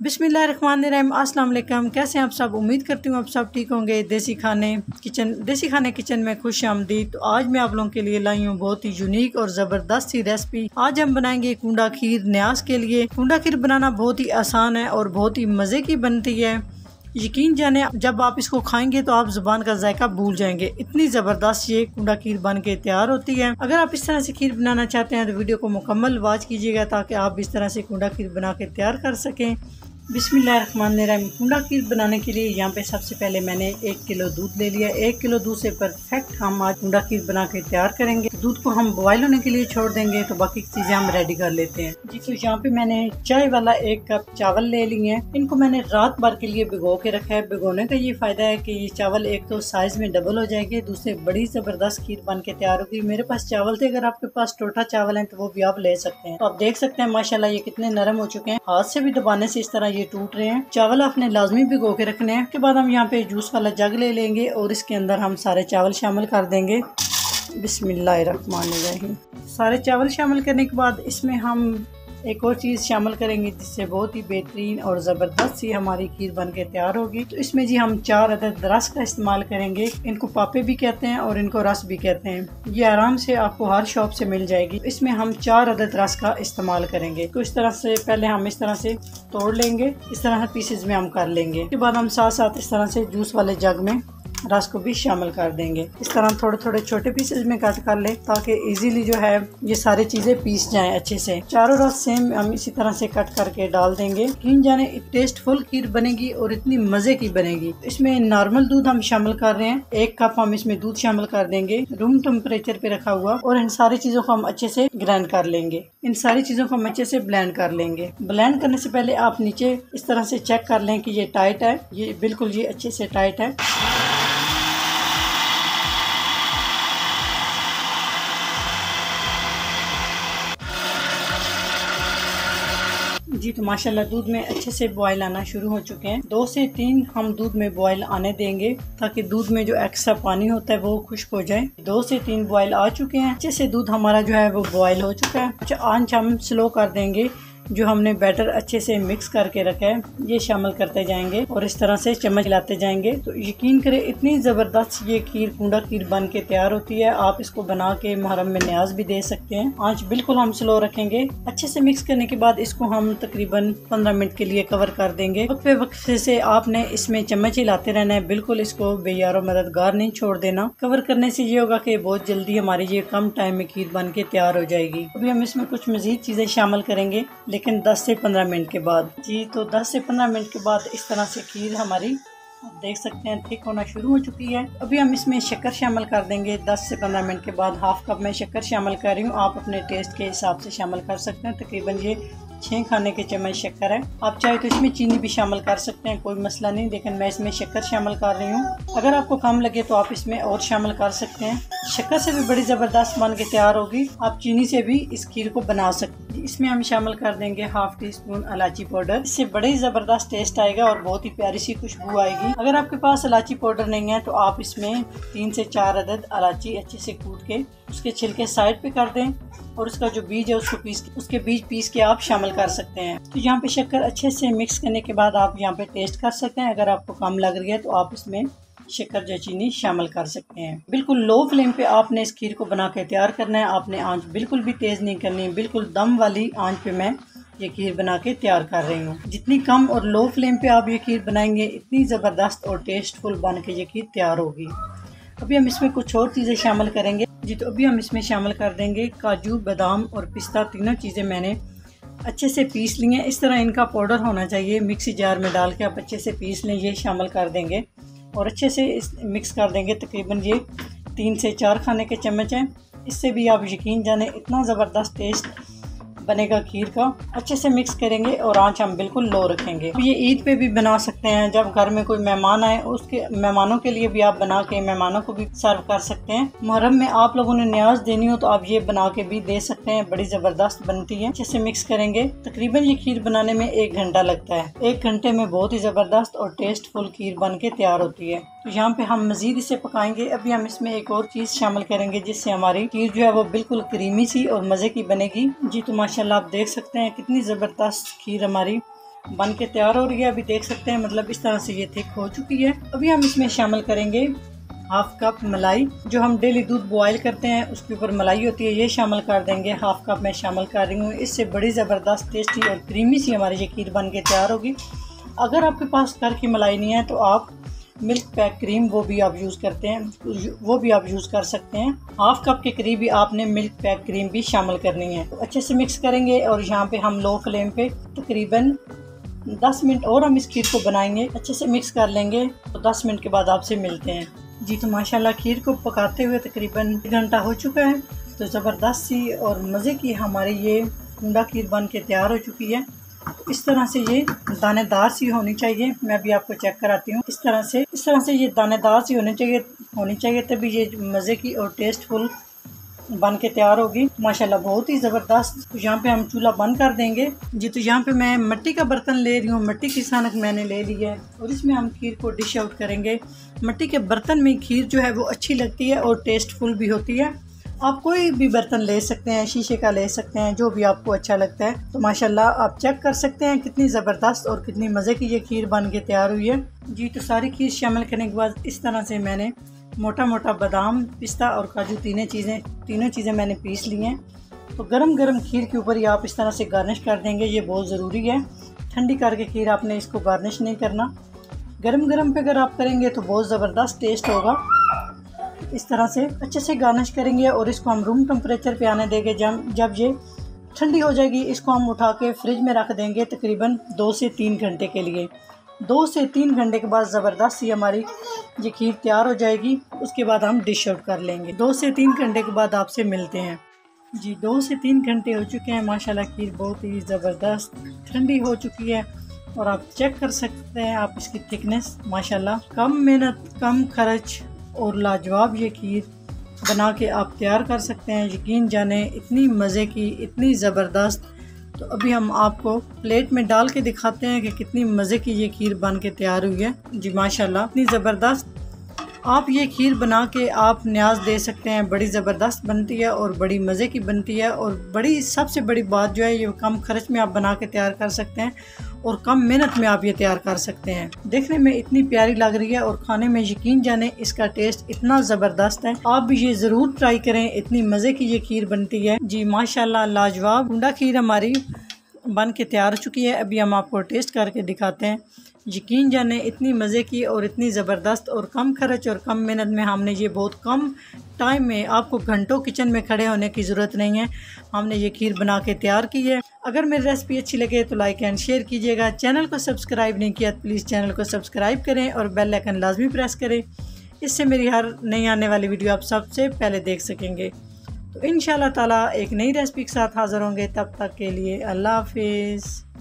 बिस्मिल्लाहिर्रहमानिर्रहीम। अस्सलाम वालेकुम। कैसे हैं आप सब? उम्मीद करती हूँ आप सब ठीक होंगे। देसी खाने किचन में खुश आमदीद। तो आज मैं आप लोगों के लिए लाई हूँ बहुत ही यूनिक और ज़बरदस्त सी रेसिपी। आज हम बनाएंगे कूंडा खीर। न्याज के लिए कूंडा खीर बनाना बहुत ही आसान है और बहुत ही मज़े की बनती है। यकीन जाने जब आप इसको खाएंगे तो आप जुबान का जायका भूल जाएंगे। इतनी ज़बरदस्त ये कूंडा खीर बन के तैयार होती है। अगर आप इस तरह से खीर बनाना चाहते हैं तो वीडियो को मुकम्मल वॉच कीजिएगा ताकि आप इस तरह से कूंडा खीर बना के तैयार कर सकें। बिस्मिल्लाहिर्रहमानिर्रहीम। कूंडा खीर बनाने के लिए यहाँ पे सबसे पहले मैंने 1 किलो दूध ले लिया। 1 किलो दूध से परफेक्ट हम आज कूंडा खीर बना के तैयार करेंगे। दूध को हम बॉयल होने के लिए छोड़ देंगे तो बाकी चीजें हम रेडी कर लेते हैं जी। तो यहाँ पे मैंने चाय वाला 1 कप चावल ले लिए हैं। इनको मैंने रात भर के लिए भिगो के रखा है। भिगोने का ये फायदा है कि ये चावल एक तो साइज में डबल हो जाएंगे, दूसरे बड़ी जबरदस्त खीर बन के तैयार होगी। मेरे पास चावल थे, अगर आपके पास टोटा चावल है तो वो भी आप ले सकते हैं। तो आप देख सकते हैं माशाल्लाह ये कितने नरम हो चुके हैं। हाथ से भी दबाने से इस तरह ये टूट रहे हैं। चावल आपने लाजमी भिगो के रखने हैं। उसके बाद हम यहाँ पे जूस वाला जग ले लेंगे और इसके अंदर हम सारे चावल शामिल कर देंगे। बिस्मिल्लाहिर्रहमानिर्रहीम। सारे चावल शामिल करने के बाद इसमें हम एक और चीज़ शामिल करेंगे जिससे बहुत ही बेहतरीन और ज़बरदस्त सी हमारी खीर बन के तैयार होगी। तो इसमें जी हम 4 अदद रस का इस्तेमाल करेंगे। इनको पापे भी कहते हैं और इनको रस भी कहते हैं। ये आराम से आपको हर शॉप से मिल जाएगी। इसमें हम 4 अदद रस का इस्तेमाल करेंगे। तो इस तरह से पहले हम इस तरह से तोड़ लेंगे, इस तरह पीसेज में हम कर लेंगे। उसके बाद हम साथ साथ इस तरह से जूस वाले जग में रस को भी शामिल कर देंगे। इस तरह थोड़े थोड़े छोटे पीसेज में कट कर ले ताकि इजीली जो है ये सारी चीजें पीस जाएं अच्छे से। चारों रस सेम हम इसी तरह से कट करके डाल देंगे। यकीन जाने टेस्टफुल खीर बनेगी और इतनी मजे की बनेगी। इसमें नॉर्मल दूध हम शामिल कर रहे हैं। 1 कप हम इसमें दूध शामिल कर देंगे रूम टेम्परेचर पे रखा हुआ। और इन सारी चीजों को हम अच्छे से ग्राइंड कर लेंगे। इन सारी चीजों को हम अच्छे से ब्लेंड कर लेंगे। ब्लेंड करने से पहले आप नीचे इस तरह से चेक कर लें कि ये टाइट है। ये बिल्कुल ये अच्छे से टाइट है। जी तो माशाल्लाह दूध में अच्छे से बॉयल आना शुरू हो चुके हैं। 2 से 3 हम दूध में बॉयल आने देंगे ताकि दूध में जो एक्स्ट्रा पानी होता है वो खुश्क हो जाए। 2 से 3 बॉयल आ चुके हैं। अच्छे से दूध हमारा जो है वो बॉयल हो चुका है। अच्छा आंच हम स्लो कर देंगे। जो हमने बैटर अच्छे से मिक्स करके रखा है ये शामिल करते जाएंगे और इस तरह से चम्मच लाते जाएंगे। तो यकीन करें इतनी ज़बरदस्त ये खीर कूंडा खीर बन के तैयार होती है। आप इसको बना के मुहर्रम में न्याज भी दे सकते हैं। आंच बिल्कुल हम स्लो रखेंगे। अच्छे से मिक्स करने के बाद इसको हम तकरीबन 15 मिनट के लिए कवर कर देंगे। वक्फे वक्फे से आपने इसमें चम्मच हिलाते रहना है। बिल्कुल इसको बेयारो मददगार नहीं छोड़ देना। कवर करने से ये होगा कि बहुत जल्दी हमारी ये कम टाइम में खीर बन के तैयार हो जाएगी। अभी हम इसमें कुछ मजीद चीजें शामिल करेंगे लेकिन 10 से 15 मिनट के बाद। जी तो 10 से 15 मिनट के बाद इस तरह से खीर हमारी आप देख सकते हैं थिक होना शुरू हो चुकी है। अभी हम इसमें शक्कर शामिल कर देंगे। 10 से 15 मिनट के बाद हाफ कप में शक्कर शामिल कर रही हूँ। आप अपने टेस्ट के हिसाब से शामिल कर सकते हैं। तकरीबन ये 6 खाने के चम्मच शक्कर है। आप चाहे तो इसमें चीनी भी शामिल कर सकते हैं, कोई मसला नहीं, लेकिन मैं इसमें शक्कर शामिल कर रही हूँ। अगर आपको कम लगे तो आप इसमें और शामिल कर सकते हैं। शक्कर से भी बड़ी ज़बरदस्त बन के तैयार होगी। आप चीनी से भी इस खीर को बना सकते हैं। इसमें हम शामिल कर देंगे हाफ टी स्पून इलायची पाउडर। इससे बड़ी ज़बरदस्त टेस्ट आएगा और बहुत ही प्यारी सी खुशबू आएगी। अगर आपके पास इलायची पाउडर नहीं है तो आप इसमें 3 से 4 अदद इलायची अच्छे से कूट के उसके छिलके साइड पे कर दें और उसका जो बीज है उसके बीज पीस के आप शामिल कर सकते हैं। तो यहाँ पे शक्कर अच्छे से मिक्स करने के बाद आप यहाँ पे टेस्ट कर सकते हैं। अगर आपको कम लग रही है तो आप इसमें शक्कर या चीनी शामिल कर सकते हैं। बिल्कुल लो फ्लेम पे आपने इस खीर को बना के तैयार करना है। आपने आंच बिल्कुल भी तेज नहीं करनी, बिल्कुल दम वाली आंच पे मैं ये खीर बना के तैयार कर रही हूँ। जितनी कम और लो फ्लेम पे आप ये खीर बनाएंगे इतनी ज़बरदस्त और टेस्टफुल बन के ये खीर तैयार होगी। अभी हम इसमें कुछ और चीज़ें शामिल करेंगे जी। तो अभी हम इसमें शामिल कर देंगे काजू, बादाम और पिस्ता। तीनों चीज़ें मैंने अच्छे से पीस ली हैं। इस तरह इनका पाउडर होना चाहिए। मिक्सी जार में डाल के आप अच्छे से पीस लें। ये शामिल कर देंगे और अच्छे से मिक्स कर देंगे। तकरीबन ये 3 से 4 खाने के चम्मच हैं। इससे भी आप यकीन जाने इतना ज़बरदस्त टेस्ट बनेगा खीर का। अच्छे से मिक्स करेंगे और आंच हम बिल्कुल लो रखेंगे। ये ईद पे भी बना सकते हैं। जब घर में कोई मेहमान आए उसके मेहमानों के लिए भी आप बना के मेहमानों को भी सर्व कर सकते हैं। मुहर्रम में आप लोगों ने न्याज देनी हो तो आप ये बना के भी दे सकते हैं। बड़ी ज़बरदस्त बनती है। अच्छे से मिक्स करेंगे। तकरीबन ये खीर बनाने में 1 घंटा लगता है। 1 घंटे में बहुत ही ज़बरदस्त और टेस्टफुल खीर बन के तैयार होती है। तो यहाँ पे हम मजीद इसे पकाएंगे। अभी हम इसमें एक और चीज़ शामिल करेंगे जिससे हमारी खीर जो है वो बिल्कुल क्रीमी सी और मज़े की बनेगी। जी तो माशाल्लाह आप देख सकते हैं कितनी ज़बरदस्त खीर हमारी बन के तैयार हो रही है। अभी देख सकते हैं मतलब इस तरह से ये थिक हो चुकी है। अभी हम इसमें शामिल करेंगे हाफ कप मलाई। जो हम डेली दूध बॉयल करते हैं उसके ऊपर मलाई होती है, ये शामिल कर देंगे। हाफ कप मैं शामिल कर रही हूँ। इससे बड़ी ज़बरदस्त टेस्टी और क्रीमी सी हमारी ये खीर बन के तैयार होगी। अगर आपके पास घर की मलाई नहीं है तो आप मिल्क पैक क्रीम वो भी आप यूज़ कर सकते हैं। हाफ कप के करीब ही आपने मिल्क पैक क्रीम भी शामिल करनी है। तो अच्छे से मिक्स करेंगे और यहाँ पे हम लो फ्लेम पे तकरीबन 10 मिनट और हम इस खीर को बनाएंगे। अच्छे से मिक्स कर लेंगे तो 10 मिनट के बाद आपसे मिलते हैं। जी तो माशाल्लाह खीर को पकाते हुए तकरीबन 1 घंटा हो चुका है। तो ज़बरदस्त सी और मज़े की हमारी ये कूंडा खीर बन के तैयार हो चुकी है। इस तरह से ये दानेदार सी होनी चाहिए। मैं भी आपको चेक कराती हूँ। इस तरह से ये दानेदार सी होनी चाहिए तभी ये मज़े की और टेस्टफुल बन के तैयार होगी। माशाल्लाह बहुत ही ज़बरदस्त। तो यहाँ पे हम चूल्हा बंद कर देंगे। जी तो यहाँ पे मैं मिट्टी का बर्तन ले रही हूँ, मिट्टी की सानक मैंने ले ली है और इसमें हम खीर को डिश आउट करेंगे। मिट्टी के बर्तन में खीर जो है वो अच्छी लगती है और टेस्टफुल भी होती है। आप कोई भी बर्तन ले सकते हैं, शीशे का ले सकते हैं, जो भी आपको अच्छा लगता है। तो माशाल्लाह आप चेक कर सकते हैं कितनी ज़बरदस्त और कितनी मज़े की ये खीर बन के तैयार हुई है। जी तो सारी खीर शामिल करने के बाद इस तरह से मैंने मोटा मोटा बादाम, पिस्ता और काजू तीनों चीज़ें मैंने पीस ली हैं। तो गरम गरम खीर के ऊपर ही आप इस तरह से गार्निश कर देंगे, ये बहुत ज़रूरी है। ठंडी करके खीर आपने इसको गार्निश नहीं करना। गरम गरम पे अगर आप करेंगे तो बहुत ज़बरदस्त टेस्ट होगा। इस तरह से अच्छे से गार्निश करेंगे और इसको हम रूम टेम्परेचर पे आने देंगे। जब ये ठंडी हो जाएगी इसको हम उठा के फ्रिज में रख देंगे तकरीबन 2 से 3 घंटे के लिए। 2 से 3 घंटे के बाद ज़बरदस्त सी हमारी ये खीर तैयार हो जाएगी। उसके बाद हम डिश आउट कर लेंगे। 2 से 3 घंटे के बाद आपसे मिलते हैं। जी 2 से 3 घंटे हो चुके हैं। माशाल्लाह खीर बहुत ही ज़बरदस्त ठंडी हो चुकी है और आप चेक कर सकते हैं आप इसकी थिकनेस। माशाल्लाह कम मेहनत कम खर्च और लाजवाब ये खीर बना के आप तैयार कर सकते हैं। यकीन जाने इतनी मज़े की, इतनी ज़बरदस्त। तो अभी हम आपको प्लेट में डाल के दिखाते हैं कि कितनी मज़े की ये खीर बन के तैयार हुई है। जी माशाल्लाह इतनी ज़बरदस्त। आप ये खीर बना के आप न्याज दे सकते हैं। बड़ी ज़बरदस्त बनती है और बड़ी मज़े की बनती है और सबसे बड़ी बात जो है ये कम खर्च में आप बना के तैयार कर सकते हैं और कम मेहनत में आप ये तैयार कर सकते हैं। देखने में इतनी प्यारी लग रही है और खाने में यकीन जाने इसका टेस्ट इतना ज़बरदस्त है। आप भी ये ज़रूर ट्राई करें, इतनी मज़े की ये खीर बनती है। जी माशाल्लाह लाजवाब कूंडा खीर हमारी बन के तैयार हो चुकी है। अभी हम आपको टेस्ट करके दिखाते हैं। यकीन जाने इतनी मज़े की और इतनी ज़बरदस्त और कम खर्च और कम मेहनत में हमने ये बहुत कम टाइम में, आपको घंटों किचन में खड़े होने की ज़रूरत नहीं है, हमने ये खीर बना के तैयार की है। अगर मेरी रेसिपी अच्छी लगे तो लाइक एंड शेयर कीजिएगा। चैनल को सब्सक्राइब नहीं किया तो प्लीज़ चैनल को सब्सक्राइब करें और बेल आइकन लाजमी प्रेस करें। इससे मेरी हर नई आने वाली वीडियो आप सबसे पहले देख सकेंगे। तो इंशाल्लाह ताला एक नई रेसिपी के साथ हाज़िर होंगे। तब तक के लिए अल्लाह हाफिज़।